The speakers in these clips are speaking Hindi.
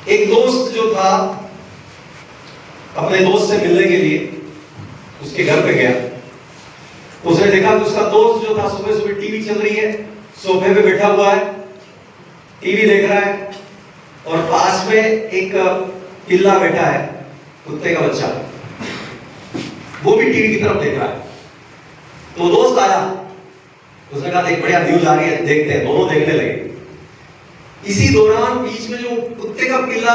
एक दोस्त जो था अपने दोस्त से मिलने के लिए उसके घर पे गया। उसने देखा कि उसका दोस्त जो था सुबह सुबह टीवी चल रही है, सोफे पे बैठा हुआ है, टीवी देख रहा है और पास में एक पिल्ला बैठा है, कुत्ते का बच्चा, वो भी टीवी की तरफ देख रहा है। तो दोस्त आया, उसने कहा देख बढ़िया न्यूज आ रही है, देखते हैं। दोनों देखने लगे। इसी दौरान बीच में जो कुत्ते का पिल्ला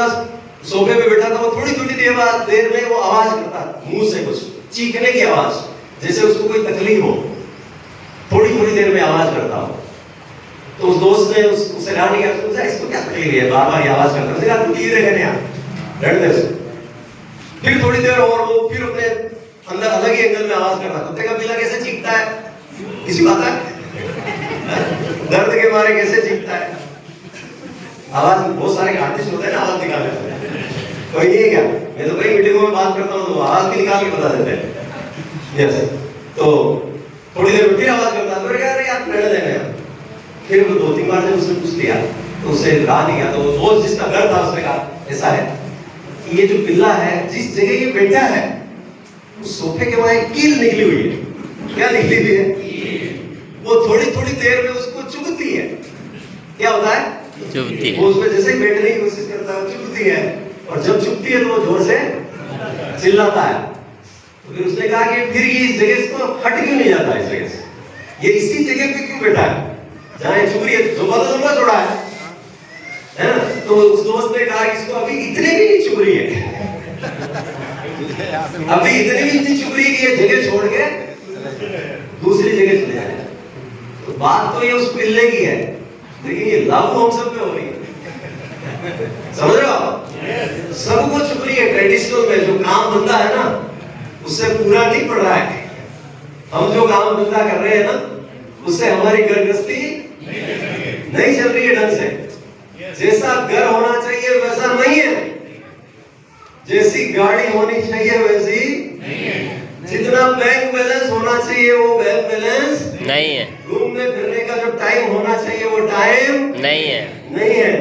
सोफे पे बैठा था, वो थोड़ी थोड़ी देर में वो आवाज करता, मुंह से कुछ चीखने की आवाज, जैसे उसको कोई तकलीफ हो, थोड़ी थोड़ी देर में आवाज करता हो। तो उस दोस्त ने उससे कहा नहीं यार इसको क्या तकलीफ है, बार बार आवाज करता है। उसने कहा तू टीवी देखने आ, रहने दे। फिर थोड़ी देर और वो फिर अपने अंदर अलग ही एंगल में आवाज कर रहा। कुत्ते का पिल्ला कैसे चीखता है, किसी बात है दर्द के मारे कैसे चीखता है। आवाज बहुत सारे आर्टिस्ट होते हैं ना, आवाज निकाल लेते हैं। कोई नहीं है क्या, मैं तो कई मीटिंगों में बात करता हूँ तो आवाज भी निकाल के बता देते हैं। यस, तो थोड़ी देर फिर आवाज करता है, तो यार रहने देना। फिर वो 2-3 बार जब उसने पूछ लिया तो उसे रहा नहीं गया। तो वो दोस्त जिसका घर था उसने कहा ऐसा है कि ये जो पिल्ला है, जिस जगह ये बैठा है उस सोफे के वहां एक कील निकली हुई है। क्या निकली हुई है? वो थोड़ी थोड़ी देर में उसको चुभती है। क्या होता है? चुभती है। वो उसमें जैसे ही बैठने की कोशिश करता है चुभती है, और जब चुभती है तो वो जोर से चिल्लाता है। तो फिर उसने कहा कि फिर ये इस जगह से हट क्यों नहीं जाता, इस जगह से ये इसी जगह पे क्यों बैठा है जहां ये चुभ रही है? लंबा छोड़ा है ना? तो उस दोस्त ने कहा इसको अभी इतने भी नहीं चुभ रही है, अभी इतने भी नहीं चुभ रही है कि ये जगह छोड़ के दूसरी जगह चले जाए। तो बात तो ये उस पिल्ले की है, लेकिन ये लागू हम सब पे हो रही है। समझ रहे हो? सबको चुभ रही है। ट्रेडिशनल में जो काम धंधा है ना, उससे पूरा नहीं पड़ रहा है। हम जो काम धंधा कर रहे हैं ना, उससे हमारी घर गृहस्थी नहीं चल रही है ढंग से। जैसा घर होना चाहिए वैसा नहीं है, जैसी गाड़ी होनी चाहिए वैसी नहीं है, जितना बैंक बैलेंस होना चाहिए वो बैंक बैलेंस नहीं है, घूमने फिरने का जो टाइम होना चाहिए वो टाइम नहीं है।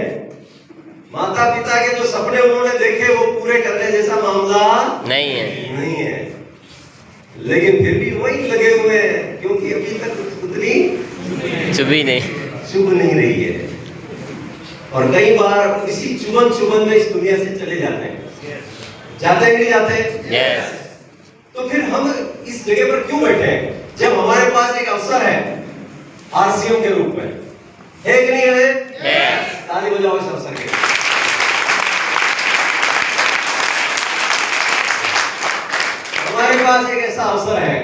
माता पिता के जो सपने उन्होंने देखे वो पूरे करने जैसा मामला नहीं है। लेकिन फिर भी वही लगे हुए हैं, क्योंकि अभी तक उतनी चुभ नहीं रही है। और कई बार इसी चुभन में इस दुनिया से चले जाते हैं। जाते हैं कि नहीं जाते? yes. तो फिर हम इस जगह पर क्यों बैठे हैं जब हमारे पास एक अवसर है आरसीएम के रूप में? है कि नहीं है? yes. ताली बजाओ इस अवसर के। हमारे पास एक ऐसा अवसर है,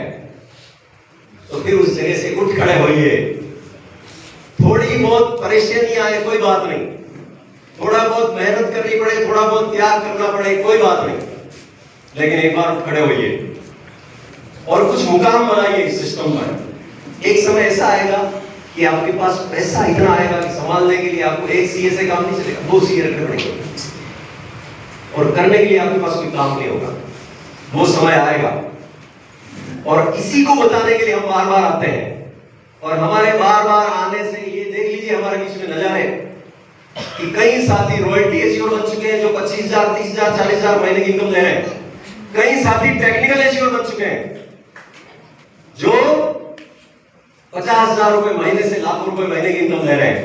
तो फिर उस जगह से उठ खड़े होइए। थोड़ी बहुत परेशानियां आए कोई बात नहीं, थोड़ा बहुत मेहनत करनी पड़े, थोड़ा बहुत त्याग करना पड़े कोई बात नहीं, लेकिन एक बार खड़े होइए और कुछ मुकाम बनाइए इस सिस्टम पर। एक समय ऐसा आएगा कि आपके पास पैसा इतना आएगा कि संभालने के लिए आपको एक सीए से काम नहीं चलेगा, 2 सीए रखने पड़ेंगे, और करने के लिए आपके पास कोई काम नहीं होगा। वो समय आएगा, और इसी को बताने के लिए हम बार बार आते हैं। और हमारे बार बार आने से ये देख लीजिए हमारे बीच में नजारे कि कई साथी रॉयल्टी एचओ बन चुके हैं जो 25,000, 30,000, 40,000 महीने की इनकम ले रहे हैं। कई साथी टेक्निकल एचओ बन चुके हैं जो 50,000 रुपए महीने से लाखों रुपए महीने की इनकम ले रहे हैं।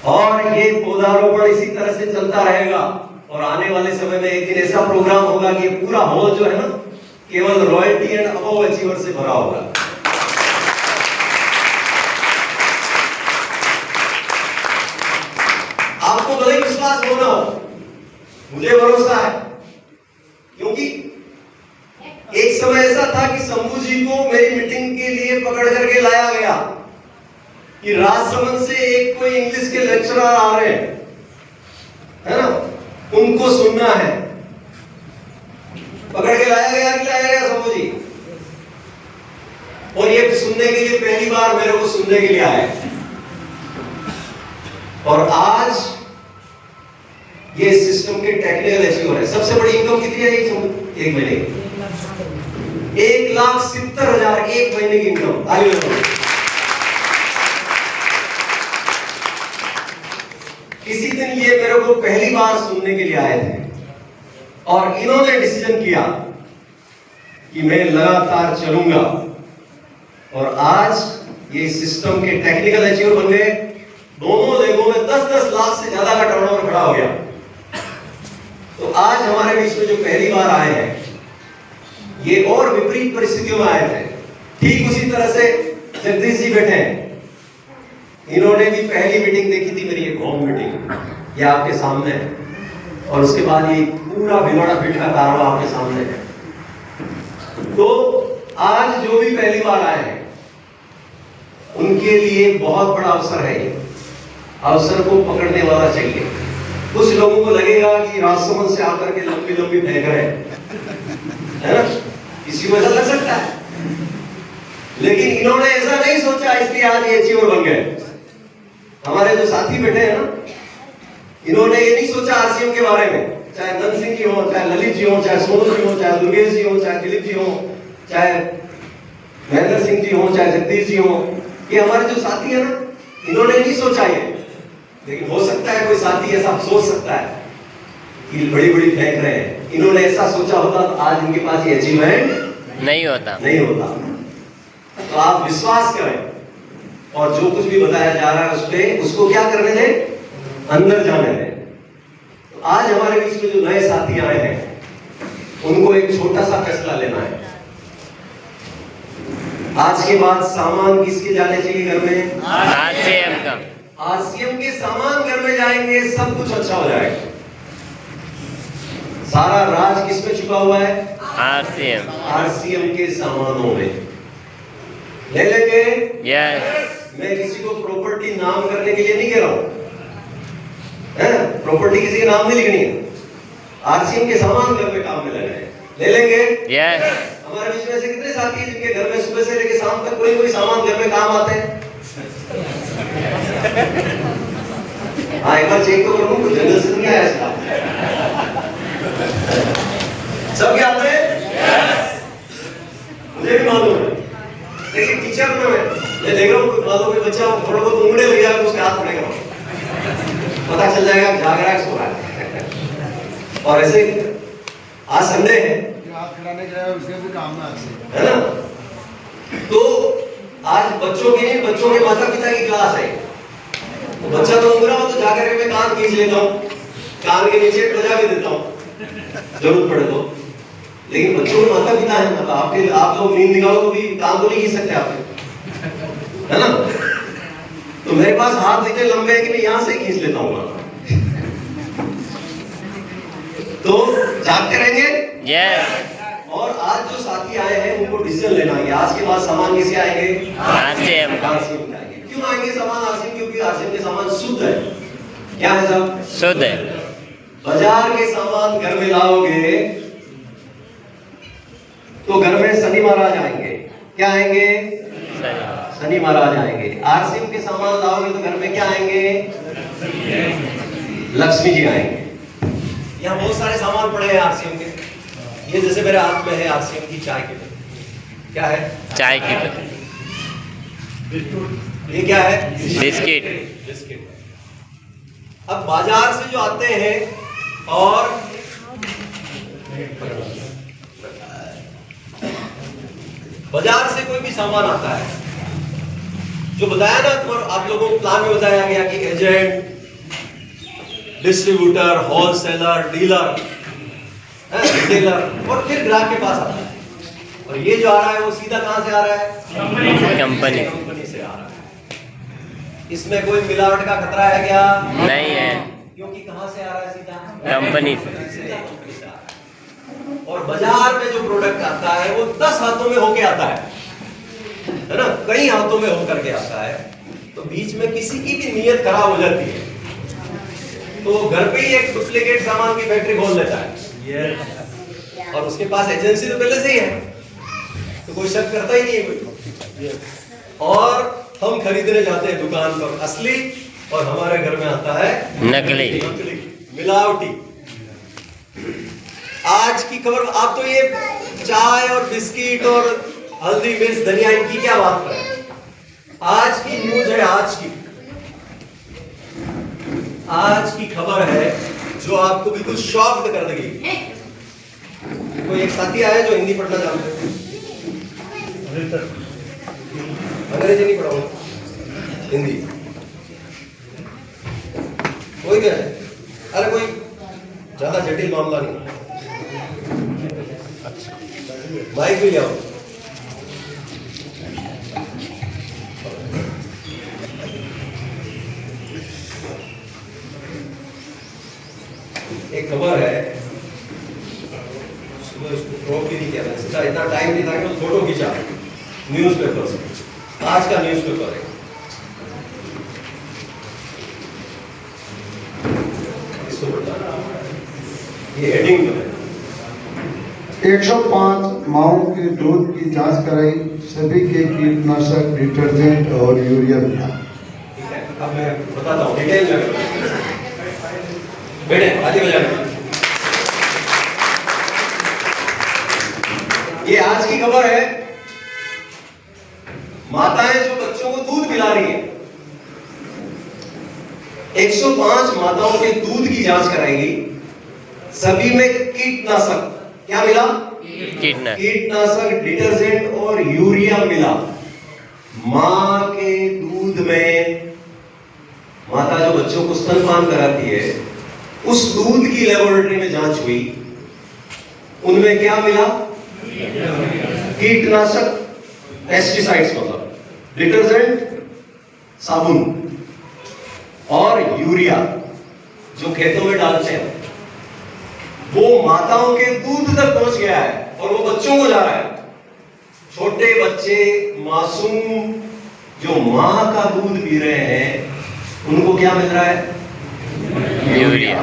और ये पौधारोपण इसी तरह से चलता रहेगा, और आने वाले समय में एक दिन ऐसा प्रोग्राम होगा कि ये पूरा हॉल जो है ना केवल रॉयल्टी एंड अबव अचीवर से भरा होगा। आपको भले विश्वास हो ना हो, मुझे भरोसा है, क्योंकि एक समय ऐसा था कि शंभू जी को मेरी मीटिंग के लिए पकड़ करके लाया गया कि राजसमंद से एक कोई इंग्लिश के लेक्चरर आ रहे हैं, है ना, उनको सुनना है। पकड़ के लाया गया कि लाया गया शंभू जी? और ये सुनने के लिए पहली बार मेरे को सुनने के लिए आए। और आज ये सिस्टम के टेक्निकल एचओ है। सबसे बड़ी इनकम कितनी है एक महीने की? 1,70,000 एक महीने की इनकम। किसी दिन ये मेरे को पहली बार सुनने के लिए आए थे और इन्होंने डिसीजन किया कि मैं लगातार चलूंगा और आज ये सिस्टम के टेक्निकल अचीवर बन गए। दोनों लेगों में 10-10 लाख से ज्यादा का टर्नओवर खड़ा हो गया। तो आज हमारे बीच में जो पहली बार आए हैं ये और विपरीत परिस्थितियों में आए थे। ठीक उसी तरह से जगदीश जी बैठे हैं, इन्होंने भी पहली मीटिंग देखी थी मेरी, एक होम मीटिंग, ये आपके सामने है, और उसके बाद ये पूरा भिलौड़ा पीठ का कारवा आपके सामने है। तो आज जो भी पहली बार आए हैं उनके लिए बहुत बड़ा अवसर है। ये अवसर को पकड़ने वाला चाहिए। कुछ लोगों को लगेगा कि राजसमंद से आकर के लंबी लंबी फेंक रहे है ना, किसी को ऐसा लग सकता है, लेकिन इन्होंने ऐसा नहीं सोचा, इसलिए आज ये अचीवर बन गए। हमारे जो साथी बैठे हैं ना, इन्होंने ये नहीं सोचा आरसीएम के बारे में, चाहे नंद सिंह जी हो, चाहे ललित जी हो, चाहे सोनू जी हो, चाहे दुर्गेश जी हो, चाहे दिलीप जी हो, चाहे महेंद्र सिंह जी हो, चाहे जगदीश जी हो, ये हमारे जो साथी है ना, इन्होंने नहीं सोचा ये। लेकिन हो सकता है कोई साथी ऐसा सोच सकता है कि बड़ी बड़ी फेंक रहे हैं। इन्होंने ऐसा सोचा होता तो आज इनके पास ये अचीवमेंट नहीं होता। तो आप विश्वास करें और जो कुछ भी बताया जा रहा है उस पे, उसको क्या करने दें, अंदर जाने दें। तो आज हमारे बीच में जो नए साथी आए हैं उनको एक छोटा सा फैसला लेना है। आज के बाद सामान किसके जाने चाहिए घर में? आरसीएम का। आरसीएम के सामान घर में जाएंगे, सब कुछ अच्छा हो जाएगा। सारा राज किस में छुपा हुआ है? आरसीएम के सामानों में। ले लेंगे? यस। मैं किसी को प्रॉपर्टी नाम करने के लिए नहीं कह रहा हूं, प्रॉपर्टी किसी के नाम नहीं लिखनी है। आरसीएम के सामान घर में काम में लगे हैं, ले लेंगे? यस। हमारे बीच में ऐसे कितने साथी हैं जिनके घर में सुबह से लेकर शाम तक कोई सामान घर में काम आते हैं? हाँ, एक बार चेक तो करूँ, कुछ जंगल से नहीं आया इसका। सब क्या आते हैं? मुझे भी मालूम है, लेकिन टीचर में मैं देख रहा हूँ, मालूम है बच्चा थोड़ा बहुत उंगली लग जाएगा, उसके हाथ पड़ेगा, पता चल जाएगा जाग रहा है, सो रहा है। और ऐसे आज संडे है, हाथ खिलाने के लिए उसके भी काम में है ना। तो आज बच्चों के माता पिता की क्लास है। तो बच्चा तो उंगरा हो तो जाकर के मैं कान खींच लेता हूँ, कान के नीचे बजा भी देता हूँ जरूरत पड़े तो। लेकिन बच्चों के माता पिता है, मतलब आप लोग नींद निकालो तो भी कान तो नहीं खींच सकते आपके, है ना। तो मेरे पास हाथ इतने लंबे हैं कि मैं यहाँ से खींच लेता हूँ। तो जागते रहेंगे? यस। और आज जो साथी आए हैं उनको डिसीजन लेना है, आज के बाद सामान किसके आएंगे? आरसीएम का। क्यों आएंगे सामान आरसीएम? क्योंकि आरसीएम के सामान शुद्ध है। क्या है साहब? शुद्ध है। बाजार के सामान घर में लाओगे तो घर में शनि महाराज आएंगे। क्या आएंगे? शनि महाराज आएंगे। आरसीएम के सामान लाओगे तो घर में क्या आएंगे? लक्ष्मी जी आएंगे। यहाँ बहुत सारे सामान पड़े हैं आरसीएम के। ये जैसे मेरे हाथ में है आरसीएम की चाय की पत्ती। क्या है? चाय की पत्ती। ये क्या है? बिस्किट। अब बाजार से जो आते हैं और बाजार से कोई भी सामान आता है, जो बताया ना, तो आप लोगों को प्लान में बताया गया कि agent, distributor, wholesaler, dealer, retailer और फिर ग्राहक के पास आता है। और ये जो आ रहा है वो सीधा कहां से आ रहा है? कंपनी से आ रहा है। इसमें कोई मिलावट का खतरा है क्या? नहीं है, क्योंकि कहां से आ रहा है? सीधा कंपनी से। और बाजार में जो प्रोडक्ट आता है वो 10 हाथों में होके आता है ना, कई हाथों में होकर के आता है। तो बीच में किसी की भी नीयत खराब हो जाती है तो घर पे ही एक डुप्लीकेट सामान की फैक्ट्री खोल लेता है और उसके पास एजेंसी तो पहले से ही है, तो कोई शक करता ही नहीं है कोई। और हम खरीदने जाते हैं दुकान पर असली, और हमारे घर में आता है नकली, मिलावटी। आज की खबर, आप तो ये चाय और बिस्किट और हल्दी मिर्च धनिया इनकी क्या बात करें? आज की न्यूज है, आज की आज की खबर है जो आपको बिल्कुल शॉक्ड कर देगी। कोई एक साथी आया जो हिंदी पढ़ना जानते हैं? अंग्रेजी नहीं पढ़ाऊंगा, हिंदी। कोई भी है? अरे कोई ज्यादा जटिल मामला नहीं, माइक भी ले आओ। एक खबर है, सुबह उसको क्रॉप भी नहीं किया था, सीधा इतना टाइम नहीं था कि फोटो खींचा न्यूज़पेपर से। आज का न्यूज़पेपर है, इसको पढ़ना, ये हेडिंग में है। 105 माओं के दूध की जांच कराई, सभी के कीटनाशक, डिटर्जेंट और यूरिया मिला। ठीक है, अब मैं बताता हूँ डिटेल में। बेटे आगे बजाने। ये आज की खबर है, माताएं जो बच्चों को दूध पिला रही हैं। 105 माताओं के दूध की जांच कराएगी, सभी में कीटनाशक, क्या मिला? कीटनाशक, डिटर्जेंट और यूरिया मिला। मां के दूध में, माता जो बच्चों को स्तनपान कराती है, उस दूध की लेबोरेटरी में जांच हुई, उनमें क्या मिला? कीटनाशक, पेस्टिसाइड्स मतलब, डिटर्जेंट साबुन, और यूरिया जो खेतों में डालते हैं, वो माताओं के दूध तक पहुंच गया है और वो बच्चों को जा रहा है। छोटे बच्चे, मासूम जो मां का दूध पी रहे हैं, उनको क्या मिल रहा है? यूरिया।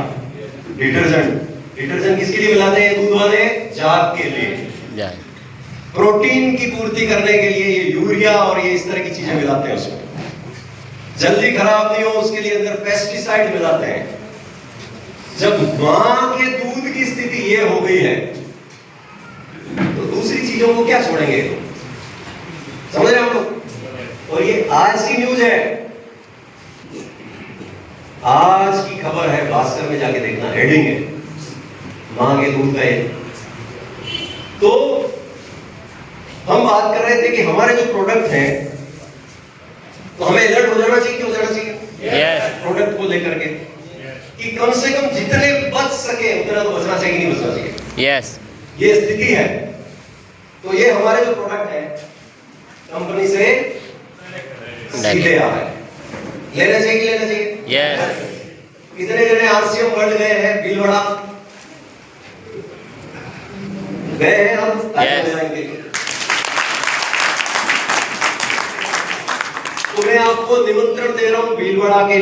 डिटर्जेंट किसके लिए मिलाते हैं दूध वाले? जाग के लिए, प्रोटीन की पूर्ति करने के लिए ये यूरिया और ये इस तरह की चीजें मिलाते हैं उसमें। जल्दी खराब नहीं हो उसके लिए अंदर पेस्टिसाइड मिलाते हैं। जब मां के दूध की स्थिति ये हो गई है, तो दूसरी चीजों को क्या छोड़ेंगे? समझ रहे हो आप लोग? और ये आज की न्यूज है, आज की खबर है, भास्कर में जाके देखना, हेडिंग है मां के दूध का। तो हम बात कर रहे थे कि हमारे जो प्रोडक्ट हैं, तो हमें अलर्ट हो जाना चाहिए, क्यों जाना चाहिए? प्रोडक्ट को लेकर के कि कम से कम जितने बच सके उतना तो बचना चाहिए, नहीं बचना चाहिए। ये स्थिति है। तो ये हमारे जो प्रोडक्ट है कंपनी से सीधे आ रहा है, लेना चाहिए, लेना चाहिए। कितने जने आरसीएम वर्ल्ड गए हैं, भीलवाड़ा गए हैं? हम जाएंगे। तो मैं आपको निमंत्रण दे रहा हूं भीलवाड़ा के